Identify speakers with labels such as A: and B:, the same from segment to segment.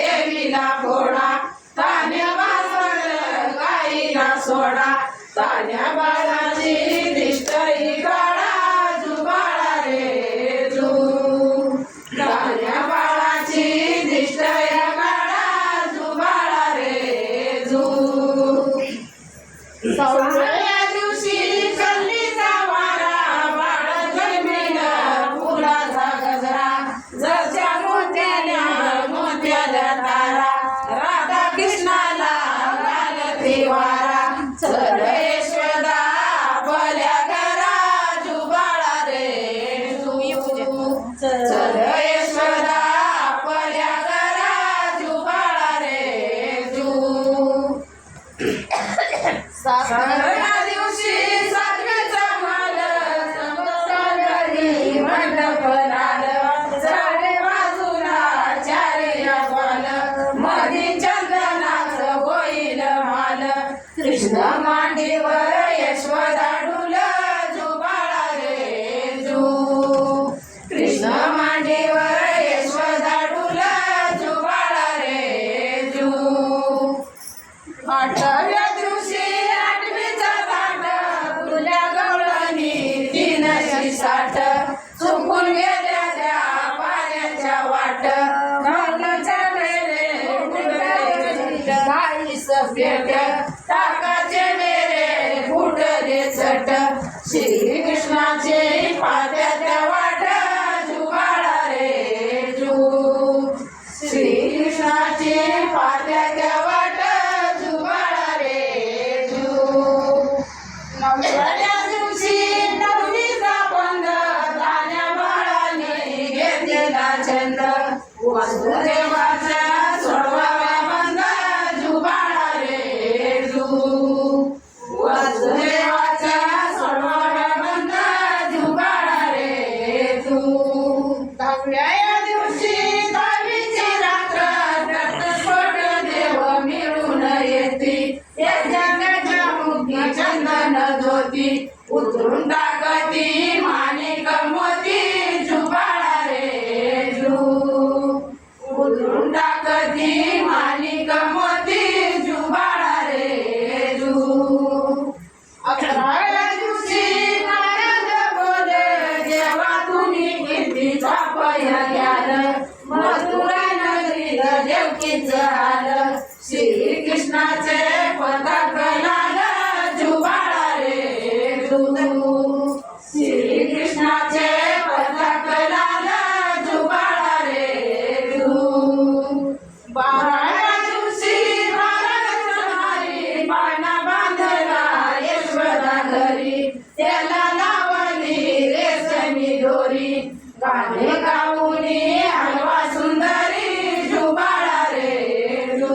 A: देवीला फोडा तान्या वासळ गाईला सोडा तान्या बाळाची दिष्ट ही काढा जुबाळा रे जू तान्या बाळाची दिष्ट या काढा जुबाळा रे जू सौंदर्या दिवशी कल्लीचा वारा बाळ जन्मेला फुलाचा गजरा जरच्या मोत्याला तारा राधा कृष्णाला घालती वारा चल यशोदा आपल्या घरा जुबाळा रे जू चल यशोदा आपल्या घरा जुबाळा रे जू साखरेच्या दिवशी साखरेचा माल संगती मंडप लाल चारी बाजूला चारी अफाल मधी चंदनाचं होईल माल कृष्ण मांडीवर यशोदा डुल जुबाळा रे जू कृष्ण मांडीवर यशोदा डुल जुबाळा रे जू आठव्या दिवशी आठवीचा ताट तुल्या गवळणी 360 चुकून गेल्या त्या पाण्याच्या वाट घालच्या काही सफेट टाकाचे मेरे फुटले चट श्रीकृष्णाचे पात्याच्या वाट जुबाळा रे जू श्रीकृष्णाचे पात्याच्या वाट जुबाळा रे जू नवव्या दिवशी नववीचा बंद तान्या बाळाने घेतलेला छंद वासुदेवाचा सोडवावा बंद जुबाळा रे जू वासुदेवाचा सोडवावा बंद जुबाळा रे जू 10व्या दिवशी 10वीची रात्र रक्तस्फोट देव मिळून येते यज्ञाच्या मुखी चंदन ज्योती उतरून टाकती माणिक मोती जुबाळा रे जू उतरून टाकती माणिक मोती जुबाळा रे जू 11व्या दिवशी नारद बोले देवा तुम्ही कितीचा पया घ्याल मथुरा नगरीत देवकीचं आलं श्रीकृष्णाचे पताक लाल जुबाळा रे जू श्रीकृष्णाचे पताक लाल जुबाळा रे जू 12व्या दिवशी बाळाची पाना बांधला यशोदा घरी त्याला लावली रेशमी दोरी गाणे गाऊनी हलवा सुंदरी जुबाळा रे जू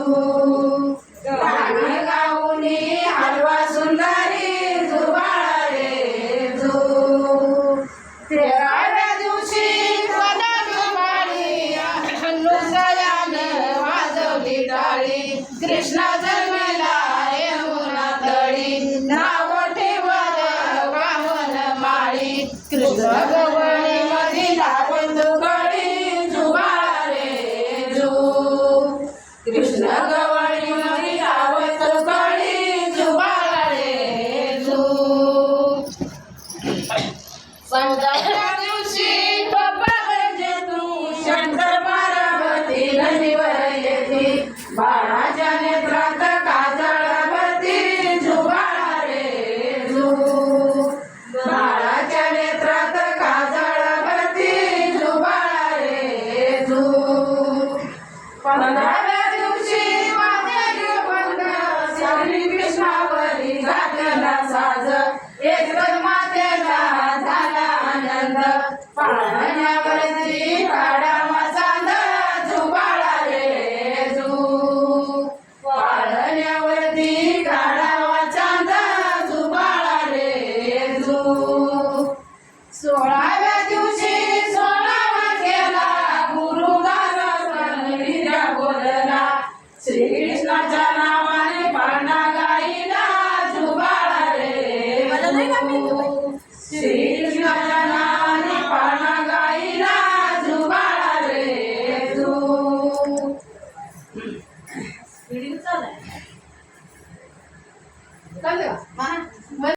A: गाणे गाऊनी हलवा सुंदरी जुबाळा रे जू 13व्या दिवशी पदकमाळी हनुसयान वाजवली टाळी कृष्ण जन्मला यमुना तळी नाव ठेवल वामन माळी कृष्ण गवळी मधी लावत गळी जुबाळा रे जू कृष्ण गवळी मधी लावत गळी जुबाळा रे जू 15व्या दिवशी बाबा म्हणजे तू शंकर पार्वती नदीवर येते बाळाच्या नेत्रात काजळ भरती जुबाळा रे जू बाळाच्या नेत्रात काजळ भरती जुबाळा रे जू 15व्या दिवशी वाद्य बंद श्रीकृष्णावरी घातला साज एकच मातेला झाला आनंद पाळण्यावरती काढा मसांद जुबाळा रे जू व्हिडिओ चालू आहे. चालू आहे का?